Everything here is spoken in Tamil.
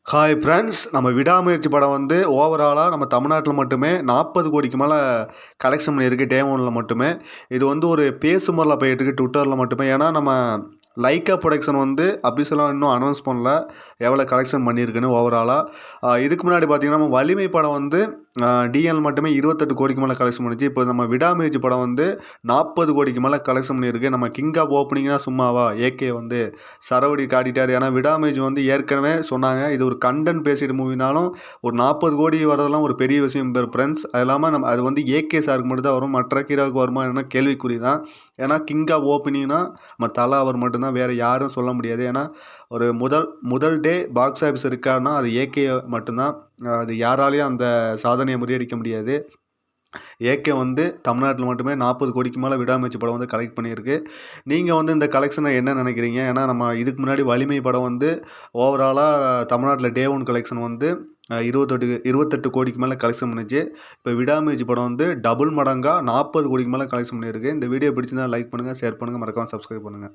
Hi friends. நம்ம விடாமுயற்சி படம் வந்து ஓவராலா நம்ம தமிழ்நாட்டுல மட்டுமே 40 கோடிக்கு மேல கலெக்ஷன் பண்ணியிருக்கு டே 1ல மட்டுமே. இது வந்து ஒரு பேசும் பொருளா போயிட்டுருக்கு ட்விட்டர்ல மட்டுமே. ஏன்னா, நம்ம லைக்கா புரொடக்ஷன் வந்து அஃபிஷியலா இன்னும் அனௌன்ஸ் பண்ணல. எவ்வளோ கலெக்ஷன் பண்ணியிருக்குன்னு ஓவராலா. இதுக்கு முன்னாடி பார்த்தீங்கன்னா, நம்ம வலிமை படம் வந்து டிஎன்ல மட்டுமே 28 கோடிக்கு மேல கலெக்ஷன் பண்ணுச்சு. இப்போ நம்ம விடாமுயற்சி படம் வந்து 40 கோடிக்கு மேல கலெக்ஷன் பண்ணியிருக்கு. நம்ம கிங் ஆஃப் ஓப்பனிங்னா சும்மாவா? ஏகே வந்து சரவெடி காட்டிட்டாரு. ஏன்னா, விடாமுயற்சி வந்து ஏற்கனவே சொன்னாங்க. இது ஒரு கன்டென்ட் பேஸ்டு மூவினாலும் ஒரு 40 கோடி வரதெல்லாம் ஒரு பெரிய விஷயம் ஃப்ரெண்ட்ஸ். அது இல்லாம அது வந்து ஏகே சாருக்கு மட்டும் தான் வரும். மற்ற ஹீரோவுக்கு வருமா என்ன கேள்விக்குறி தான். ஏன்னா, கிங் ஆஃப் ஓப்பனிங்னா நம்ம தல அவர் மட்டும் தான். வேற யாரும் சொல்ல முடியாது. ஏன்னா, ஒரு முதல் டே பாக்ஸ் ஆஃபீஸ் ரெக்கார்ட்னா அது ஏகே மட்டும்தான். அது யாராலயும் அந்த சாதனைய முறியடிக்க முடியாது. ஏகே வந்து தமிழ்நாட்டில மட்டுமே 40 கோடிக்கு மேல விடாமுயற்சி படம் வந்து கலெக்ட் பண்ணியிருக்கு. நீங்க வந்து இந்த கலெக்ஷன என்ன நினைக்கிறீங்க? ஏன்னா, நம்ம இதுக்கு முன்னாடி வலிமை படம் வந்து ஓவராலா தமிழ்நாட்டில டே 1 கலெக்ஷன் வந்து 28 கோடிக்கு மேல கலெக்ஷன் பண்ணுச்சு. இப்போ விடாமுயற்சி படம் வந்து டபுள் மடங்கா 40 கோடிக்கு மேல கலெக்ஷன் பண்ணியிருக்கு. இந்த வீடியோ பிடிச்சிருந்தா லைக் பண்ணுங்க, ஷேர் பண்ணுங்க, மறக்காம சப்ஸ்கிரைப் பண்ணுங்க.